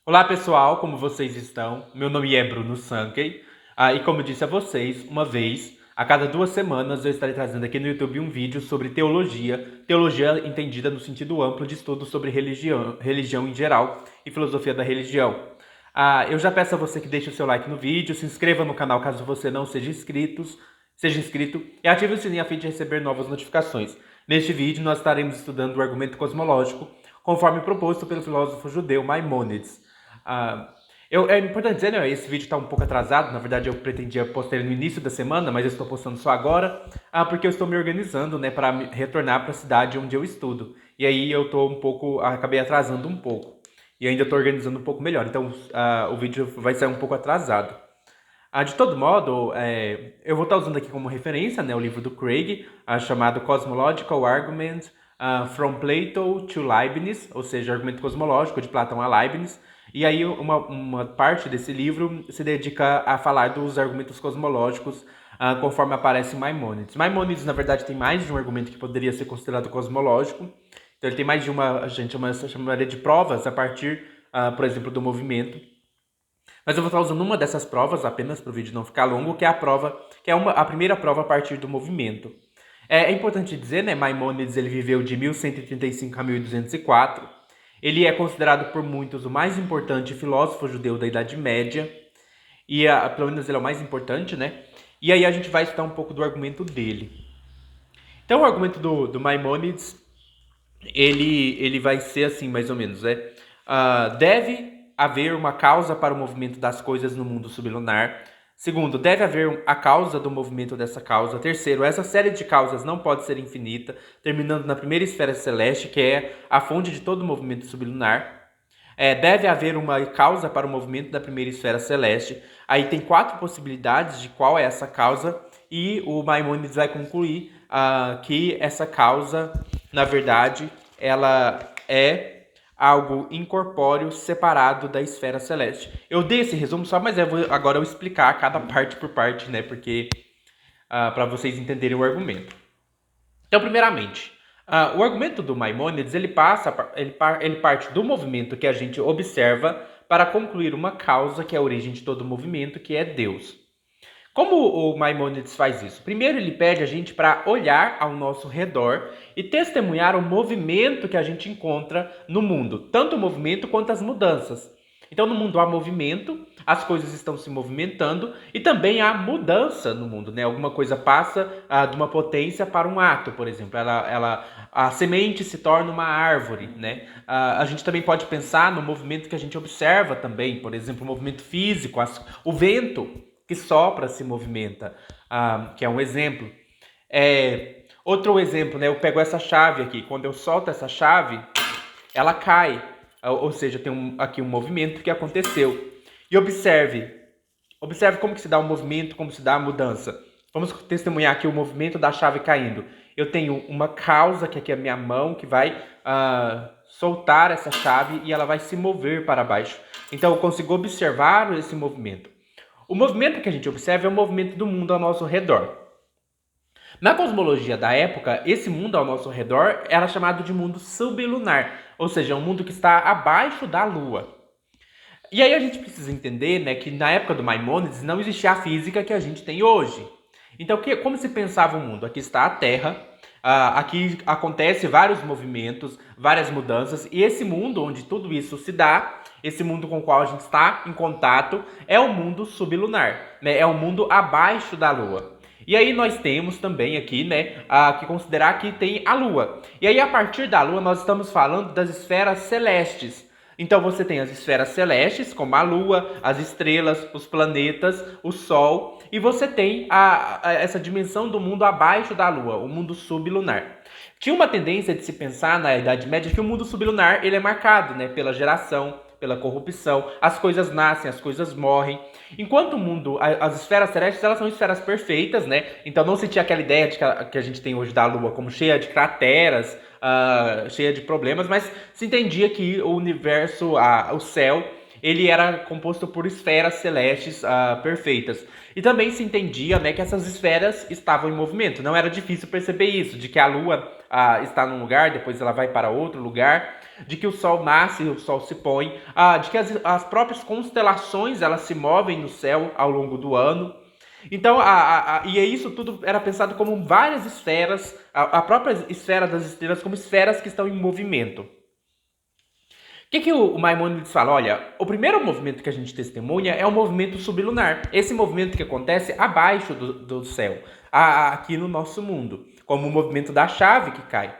Olá pessoal, como vocês estão? Meu nome é Bruno Sankey e como eu disse a vocês, uma vez a cada 2 semanas eu estarei trazendo aqui no YouTube um vídeo sobre teologia entendida no sentido amplo de estudo sobre religião em geral e filosofia da religião. Eu já peço a você que deixe o seu like no vídeo, se inscreva no canal caso você não seja inscrito e ative o sininho a fim de receber novas notificações. Neste vídeo nós estaremos estudando o argumento cosmológico conforme proposto pelo filósofo judeu Maimônides. Ah, é importante dizer, né? Esse vídeo está um pouco atrasado. Na verdade, eu pretendia postar ele no início da semana, mas eu estou postando só agora, porque eu estou me organizando, né, para retornar para a cidade onde eu estudo. E aí eu tô acabei atrasando um pouco. E ainda estou organizando um pouco melhor. Então, o vídeo vai sair um pouco atrasado. De todo modo, eu vou estar usando aqui como referência, né, o livro do Craig, chamado Cosmological Argument from Plato to Leibniz, ou seja, argumento cosmológico de Platão a Leibniz. E aí uma parte desse livro se dedica a falar dos argumentos cosmológicos conforme aparece em Maimônides. Maimônides, na verdade, tem mais de um argumento que poderia ser considerado cosmológico. Então ele tem mais de uma, a gente chamaria de provas a partir, por exemplo, do movimento. Mas eu vou estar usando uma dessas provas apenas para o vídeo não ficar longo, que é a primeira prova a partir do movimento. É importante dizer, né, Maimônides ele viveu de 1135 a 1204. Ele é considerado por muitos o mais importante filósofo judeu da Idade Média. E pelo menos ele é o mais importante, né? E aí a gente vai estudar um pouco do argumento dele. Então o argumento do Maimônides, ele vai ser assim, mais ou menos, né? Deve haver uma causa para o movimento das coisas no mundo sublunar. Segundo, deve haver a causa do movimento dessa causa. Terceiro, essa série de causas não pode ser infinita, terminando na primeira esfera celeste, que é a fonte de todo movimento sublunar. Deve haver uma causa para o movimento da primeira esfera celeste. Aí tem 4 possibilidades de qual é essa causa, e o Maimônides vai concluir que essa causa, na verdade, ela é algo incorpóreo separado da esfera celeste. Eu dei esse resumo só, mas agora eu vou explicar cada parte por parte, né? Porque para vocês entenderem o argumento. Então, primeiramente, o argumento do Maimônides ele parte do movimento que a gente observa para concluir uma causa que é a origem de todo movimento, que é Deus. Como o Maimônides faz isso? Primeiro ele pede a gente para olhar ao nosso redor e testemunhar o movimento que a gente encontra no mundo, tanto o movimento quanto as mudanças. Então no mundo há movimento, as coisas estão se movimentando e também há mudança no mundo, né? Alguma coisa passa de uma potência para um ato, por exemplo. A semente se torna uma árvore, né? A gente também pode pensar no movimento que a gente observa também, por exemplo, o movimento físico, o vento que sopra se movimenta, que é um exemplo. Outro exemplo, né? Eu pego essa chave aqui, quando eu solto essa chave, ela cai, ou seja, tem aqui um movimento que aconteceu. E observe como que se dá o movimento, como se dá a mudança. Vamos testemunhar aqui o movimento da chave caindo. Eu tenho uma causa, que aqui é a minha mão, que vai soltar essa chave e ela vai se mover para baixo. Então eu consigo observar esse movimento. O movimento que a gente observa é o movimento do mundo ao nosso redor. Na cosmologia da época, esse mundo ao nosso redor era chamado de mundo sublunar, ou seja, um mundo que está abaixo da Lua. E aí a gente precisa entender, né, que na época do Maimônides não existia a física que a gente tem hoje. Então, como se pensava o mundo? Aqui está a Terra, aqui acontece vários movimentos, várias mudanças, e esse mundo onde tudo isso se dá, esse mundo com o qual a gente está em contato, é o mundo sublunar, né? É o mundo abaixo da Lua. E aí nós temos também aqui, né, que considerar que tem a Lua. E aí a partir da Lua nós estamos falando das esferas celestes. Então você tem as esferas celestes, como a Lua, as estrelas, os planetas, o Sol, e você tem essa dimensão do mundo abaixo da Lua, o mundo sublunar. Tinha uma tendência de se pensar na Idade Média que o mundo sublunar ele é marcado, né, pela geração, pela corrupção, as coisas nascem, as coisas morrem. Enquanto o mundo, as esferas celestes, elas são esferas perfeitas, né? Então não se tinha aquela ideia de que a gente tem hoje da Lua como cheia de crateras, cheia de problemas, mas se entendia que o universo, o céu, ele era composto por esferas celestes perfeitas. E também se entendia, né, que essas esferas estavam em movimento. Não era difícil perceber isso, de que a Lua está num lugar, depois ela vai para outro lugar, de que o Sol nasce e o Sol se põe, de que as próprias constelações elas se movem no céu ao longo do ano. Então, e isso tudo era pensado como várias esferas, a própria esfera das estrelas como esferas que estão em movimento. O que o Maimônides fala? Olha, o primeiro movimento que a gente testemunha é o movimento sublunar. Esse movimento que acontece abaixo do céu, aqui no nosso mundo, como o movimento da chave que cai.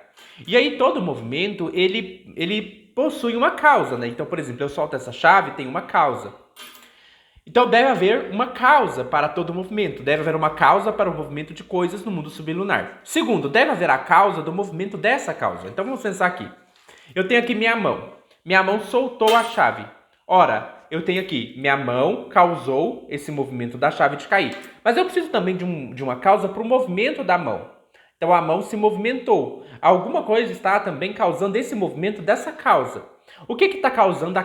E aí todo movimento, ele possui uma causa, né? Então, por exemplo, eu solto essa chave, tem uma causa. Então deve haver uma causa para todo movimento. Deve haver uma causa para o movimento de coisas no mundo sublunar. Segundo, deve haver a causa do movimento dessa causa. Então vamos pensar aqui. Eu tenho aqui minha mão. Minha mão soltou a chave. Ora, eu tenho aqui, minha mão causou esse movimento da chave de cair. Mas eu preciso também de uma causa para o movimento da mão. Então a mão se movimentou. Alguma coisa está também causando esse movimento dessa causa. O que está causando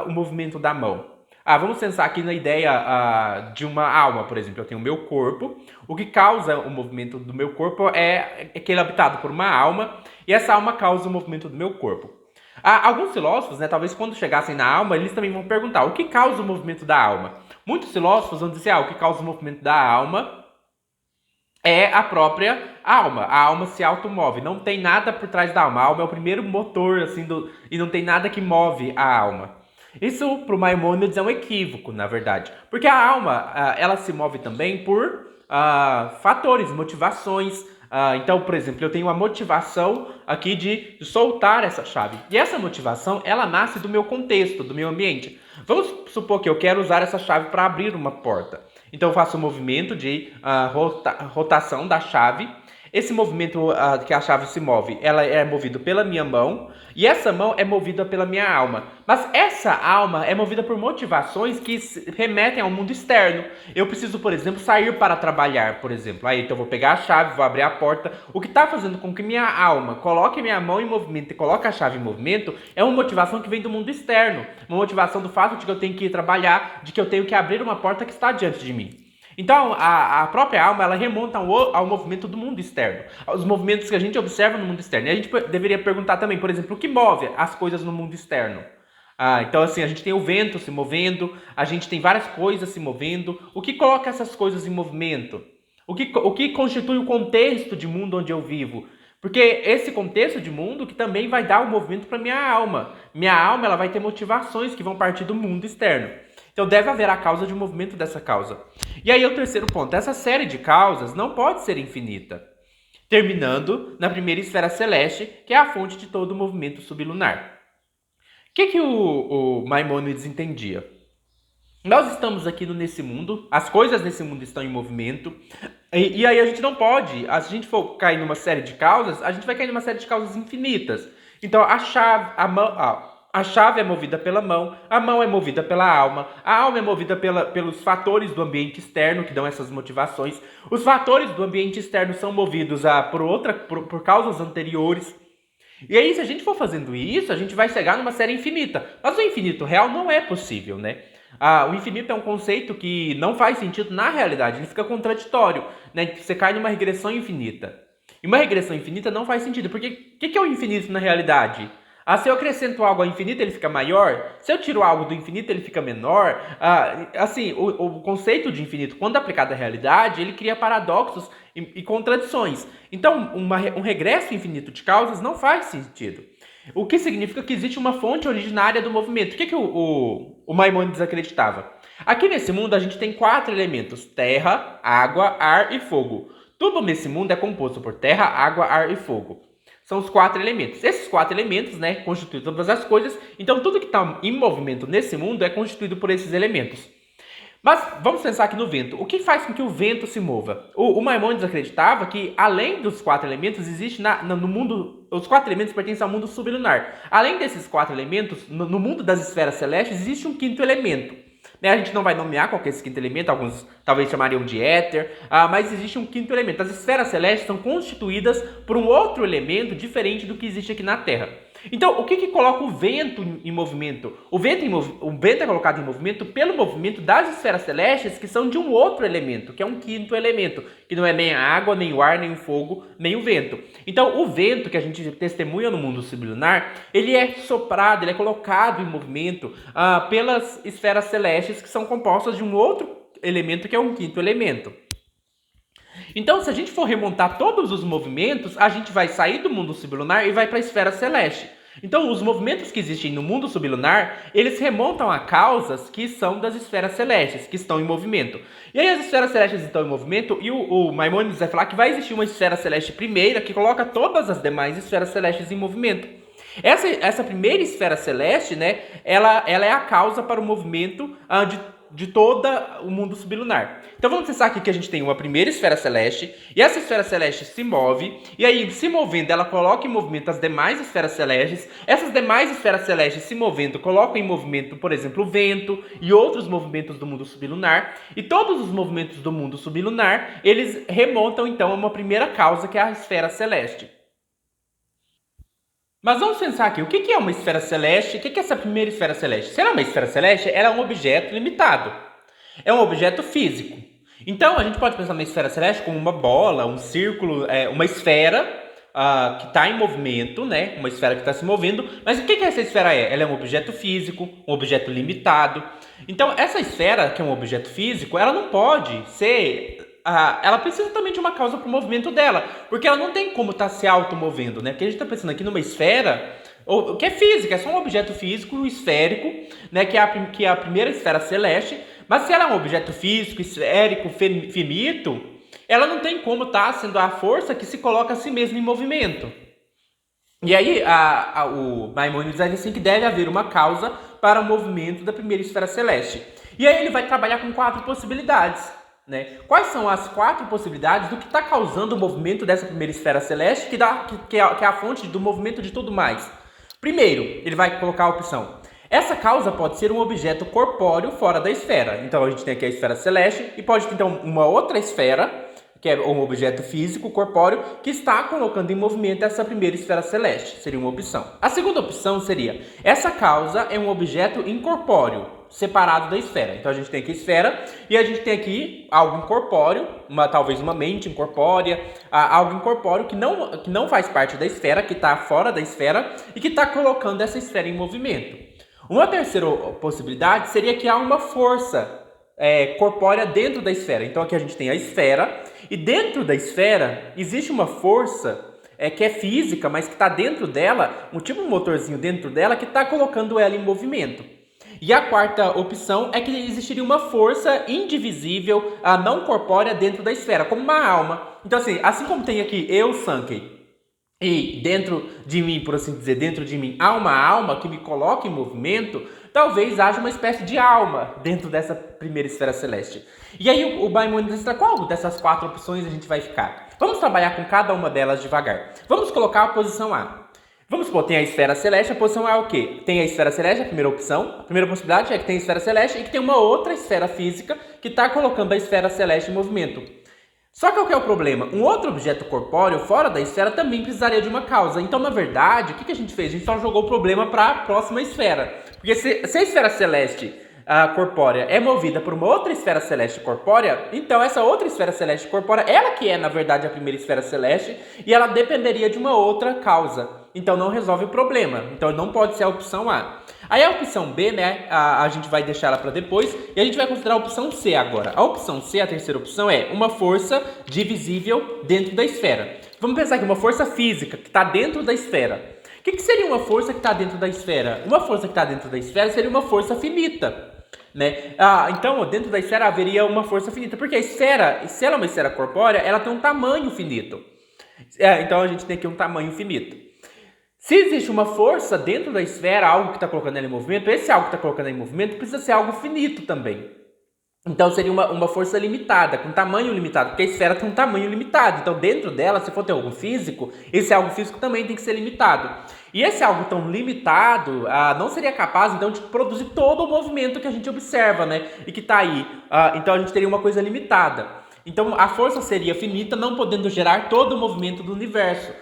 o movimento da mão? Vamos pensar aqui na ideia de uma alma, por exemplo. Eu tenho o meu corpo. O que causa o movimento do meu corpo é que ele é habitado por uma alma. E essa alma causa o movimento do meu corpo. Alguns filósofos, né, talvez quando chegassem na alma, eles também vão perguntar o que causa o movimento da alma. Muitos filósofos vão dizer, o que causa o movimento da alma é a própria alma. A alma se automove, não tem nada por trás da alma. A alma é o primeiro motor, assim, e não tem nada que move a alma. Isso, para o Maimônides, é um equívoco, na verdade. Porque a alma, ela se move também por fatores, motivações. Então, por exemplo, eu tenho uma motivação aqui de soltar essa chave. E essa motivação, ela nasce do meu contexto, do meu ambiente. Vamos supor que eu quero usar essa chave para abrir uma porta. Então, eu faço um movimento de rotação da chave. Esse movimento que a chave se move, ela é movida pela minha mão. E essa mão é movida pela minha alma. Mas essa alma é movida por motivações que remetem ao mundo externo. Eu preciso, por exemplo, sair para trabalhar, por exemplo. Aí, então, eu vou pegar a chave, vou abrir a porta. O que está fazendo com que minha alma coloque minha mão em movimento e coloque a chave em movimento é uma motivação que vem do mundo externo. Uma motivação do fato de que eu tenho que ir trabalhar, de que eu tenho que abrir uma porta que está diante de mim. Então, a própria alma, ela remonta ao movimento do mundo externo, aos movimentos que a gente observa no mundo externo. E a gente deveria perguntar também, por exemplo, o que move as coisas no mundo externo? Então, assim, a gente tem o vento se movendo, a gente tem várias coisas se movendo. O que coloca essas coisas em movimento? O que constitui o contexto de mundo onde eu vivo? Porque esse contexto de mundo que também vai dar o movimento para minha alma. Minha alma, ela vai ter motivações que vão partir do mundo externo. Então deve haver a causa de um movimento dessa causa. E aí o terceiro ponto, essa série de causas não pode ser infinita, terminando na primeira esfera celeste, que é a fonte de todo o movimento sublunar. O que o Maimônides entendia? Nós estamos aqui nesse mundo, as coisas nesse mundo estão em movimento, e aí a gente não pode, se a gente for cair numa série de causas, a gente vai cair numa série de causas infinitas. Então a chave é movida pela mão, a mão é movida pela alma, a alma é movida pelos fatores do ambiente externo que dão essas motivações. Os fatores do ambiente externo são movidos por causas anteriores. E aí, se a gente for fazendo isso, a gente vai chegar numa série infinita. Mas o infinito real não é possível, né? O infinito é um conceito que não faz sentido na realidade, ele fica contraditório, né? Você cai numa regressão infinita. E uma regressão infinita não faz sentido, porque o que é o infinito na realidade? Se eu acrescento algo ao infinito, ele fica maior. Se eu tiro algo do infinito, ele fica menor. O conceito de infinito, quando aplicado à realidade, ele cria paradoxos e contradições. Então, um regresso infinito de causas não faz sentido. O que significa que existe uma fonte originária do movimento. O que o Maimônides acreditava? Aqui nesse mundo, a gente tem 4 elementos: terra, água, ar e fogo. Tudo nesse mundo é composto por terra, água, ar e fogo. São os 4 elementos. Esses 4 elementos, né, constituem todas as coisas. Então, tudo que está em movimento nesse mundo é constituído por esses elementos. Mas vamos pensar aqui no vento. O que faz com que o vento se mova? O Maimônides acreditava que, além dos 4 elementos, existe no mundo... Os 4 elementos pertencem ao mundo sublunar. Além desses 4 elementos, no mundo das esferas celestes, existe um 5º elemento. A gente não vai nomear qual que é esse 5º elemento, alguns talvez chamariam de éter, mas existe um 5º elemento. As esferas celestes são constituídas por um outro elemento diferente do que existe aqui na Terra. Então, o que coloca o vento em movimento? O vento é colocado em movimento pelo movimento das esferas celestes, que são de um outro elemento, que é um quinto elemento, que não é nem a água, nem o ar, nem o fogo, nem o vento. Então, o vento que a gente testemunha no mundo sublunar, ele é soprado, ele é colocado em movimento pelas esferas celestes, que são compostas de um outro elemento, que é um quinto elemento. Então, se a gente for remontar todos os movimentos, a gente vai sair do mundo sublunar e vai para a esfera celeste. Então, os movimentos que existem no mundo sublunar, eles remontam a causas que são das esferas celestes, que estão em movimento. E aí as esferas celestes estão em movimento e o Maimônides vai falar que vai existir uma esfera celeste primeira que coloca todas as demais esferas celestes em movimento. Essa primeira esfera celeste, né, ela é a causa para o movimento de todo o mundo sublunar. Então vamos pensar aqui que a gente tem uma primeira esfera celeste, e essa esfera celeste se move, e aí se movendo ela coloca em movimento as demais esferas celestes, essas demais esferas celestes se movendo colocam em movimento, por exemplo, o vento e outros movimentos do mundo sublunar, e todos os movimentos do mundo sublunar, eles remontam então a uma primeira causa, que é a esfera celeste. Mas vamos pensar aqui, o que é uma esfera celeste? O que é essa primeira esfera celeste? Se ela é uma esfera celeste, ela é um objeto limitado. É um objeto físico. Então, a gente pode pensar na esfera celeste como uma bola, um círculo, uma esfera que está em movimento, né? Uma esfera que está se movendo. Mas o que essa esfera é? Ela é um objeto físico, um objeto limitado. Então, essa esfera, que é um objeto físico, ela não pode ser... ela precisa também de uma causa para o movimento dela, porque ela não tem como estar se automovendo, né? Porque a gente está pensando aqui numa esfera, que é física, é só um objeto físico, esférico, né? Que é a primeira esfera celeste, mas se ela é um objeto físico, esférico, finito, ela não tem como estar sendo a força que se coloca a si mesma em movimento. E aí, o Maimônides diz assim que deve haver uma causa para o movimento da primeira esfera celeste. E aí ele vai trabalhar com 4 possibilidades. Né? Quais são as 4 possibilidades do que está causando o movimento dessa primeira esfera celeste, que é a fonte do movimento de tudo mais? Primeiro, ele vai colocar a opção: essa causa pode ser um objeto corpóreo fora da esfera. Então a gente tem aqui a esfera celeste e pode ter então uma outra esfera, que é um objeto físico, corpóreo, que está colocando em movimento essa primeira esfera celeste. Seria uma opção. A segunda opção seria: essa causa é um objeto incorpóreo, separado da esfera. Então a gente tem aqui a esfera e a gente tem aqui algo incorpóreo, talvez uma mente incorpórea, algo incorpóreo que não faz parte da esfera, que está fora da esfera e que está colocando essa esfera em movimento. Uma terceira possibilidade seria que há uma força corpórea dentro da esfera. Então aqui a gente tem a esfera e dentro da esfera existe uma força que é física, mas que está dentro dela, um motorzinho dentro dela que está colocando ela em movimento. E a quarta opção é que existiria uma força indivisível, não corpórea dentro da esfera, como uma alma. Então assim como tem aqui eu, Sankey, e dentro de mim, por assim dizer, dentro de mim há uma alma que me coloca em movimento, talvez haja uma espécie de alma dentro dessa primeira esfera celeste. E aí o Maimônides diz: qual dessas 4 opções a gente vai ficar? Vamos trabalhar com cada uma delas devagar. Vamos colocar a posição A. Vamos supor, tem a esfera celeste, a posição A é o quê? Tem a esfera celeste, a primeira opção. A primeira possibilidade é que tem a esfera celeste e que tem uma outra esfera física que está colocando a esfera celeste em movimento. Só que qual que é o problema? Um outro objeto corpóreo fora da esfera também precisaria de uma causa. Então, na verdade, o que a gente fez? A gente só jogou o problema para a próxima esfera. Porque se a esfera celeste corpórea é movida por uma outra esfera celeste corpórea, então essa outra esfera celeste corpórea, ela que é, na verdade, a primeira esfera celeste, e ela dependeria de uma outra causa. Então não resolve o problema. Então não pode ser a opção A. Aí a opção B, né, a gente vai deixar ela para depois, e a gente vai considerar a opção C agora. A opção C, a terceira opção, é uma força divisível dentro da esfera. Vamos pensar aqui, uma força física que está dentro da esfera. O que seria uma força que está dentro da esfera? Uma força que está dentro da esfera seria uma força finita. Né? Então, dentro da esfera haveria uma força finita, porque a esfera, se ela é uma esfera corpórea, ela tem um tamanho finito. Então a gente tem aqui um tamanho finito. Se existe uma força dentro da esfera, algo que está colocando ela em movimento, esse algo que está colocando ela em movimento precisa ser algo finito também. Então seria uma força limitada, com tamanho limitado, porque a esfera tem um tamanho limitado. Então dentro dela, se for ter algo físico, esse algo físico também tem que ser limitado. E esse algo tão limitado não seria capaz, então, de produzir todo o movimento que a gente observa, né? E que está aí. Então a gente teria uma coisa limitada. Então a força seria finita, não podendo gerar todo o movimento do universo.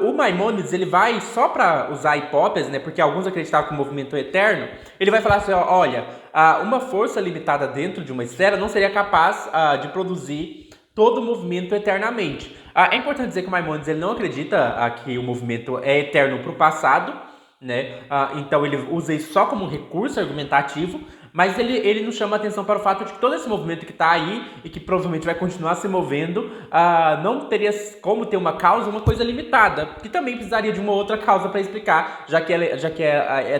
O Maimônides, ele vai, só para usar a hipótese, né, porque alguns acreditavam que o movimento é eterno, ele vai falar assim, olha, uma força limitada dentro de uma esfera não seria capaz de produzir todo o movimento eternamente. É importante dizer que o Maimônides ele não acredita que o movimento é eterno para o passado, né? Então ele usa isso só como um recurso argumentativo, mas ele nos chama a atenção para o fato de que todo esse movimento que está aí e que provavelmente vai continuar se movendo, não teria como ter uma causa, uma coisa limitada, que também precisaria de uma outra causa para explicar, já que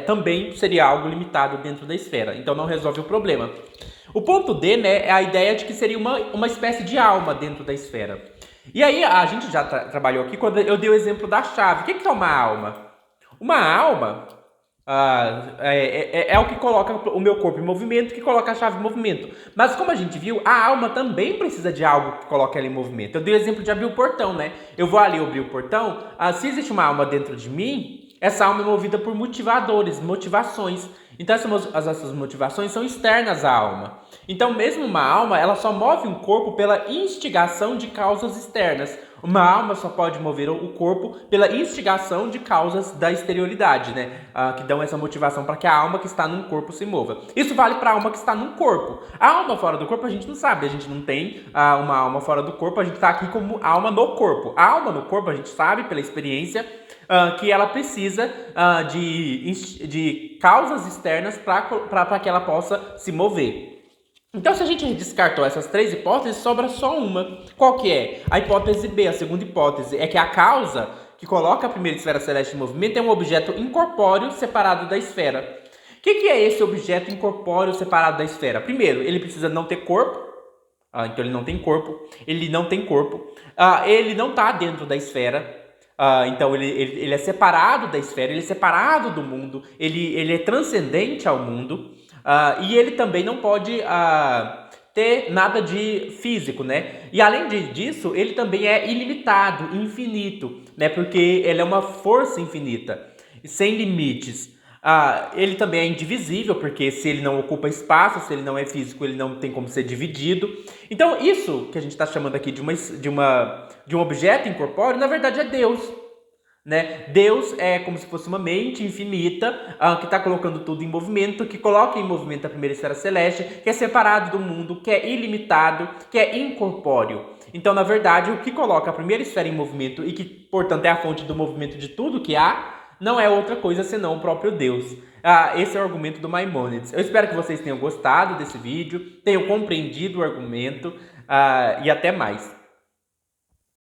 também seria algo limitado dentro da esfera. Então não resolve o problema. O ponto D, né, é a ideia de que seria uma espécie de alma dentro da esfera. E aí a gente já trabalhou aqui quando eu dei o exemplo da chave. O que é uma alma? Uma alma é o que coloca o meu corpo em movimento, que coloca a chave em movimento. Mas como a gente viu, a alma também precisa de algo que coloque ela em movimento. Eu dei o exemplo de abrir o portão, né? Eu vou ali abrir o portão, se existe uma alma dentro de mim, essa alma é movida por motivações. Então essas motivações são externas à alma. Então mesmo uma alma, ela só move um corpo pela instigação de causas externas. Uma alma só pode mover o corpo pela instigação de causas da exterioridade, né? Que dão essa motivação para que a alma que está num corpo se mova. Isso vale para a alma que está num corpo. A alma fora do corpo a gente não sabe, a gente não tem uma alma fora do corpo, a gente está aqui como alma no corpo. A alma no corpo a gente sabe pela experiência que ela precisa de causas externas para que ela possa se mover. Então, se a gente descartou essas três hipóteses, sobra só uma. Qual que é? A hipótese B, a segunda hipótese, é que a causa que coloca a primeira esfera celeste em movimento é um objeto incorpóreo separado da esfera. O que é esse objeto incorpóreo separado da esfera? Primeiro, ele precisa não ter corpo. Então, ele não tem corpo. Ele não tem corpo. Ele não está dentro da esfera. Então ele é separado da esfera, ele é separado do mundo, ele é transcendente ao mundo, e ele também não pode ter nada de físico, né? E além disso, ele também é ilimitado, infinito, né? Porque ele é uma força infinita, sem limites. Ele também é indivisível, porque se ele não ocupa espaço, se ele não é físico, ele não tem como ser dividido. Então, isso que a gente está chamando aqui de um objeto incorpóreo, na verdade é Deus. Né? Deus é como se fosse uma mente infinita que está colocando tudo em movimento, que coloca em movimento a primeira esfera celeste, que é separado do mundo, que é ilimitado, que é incorpóreo. Então, na verdade, o que coloca a primeira esfera em movimento e que, portanto, é a fonte do movimento de tudo que há, não é outra coisa senão o próprio Deus. Esse é o argumento do Maimônides. Eu espero que vocês tenham gostado desse vídeo, tenham compreendido o argumento e até mais.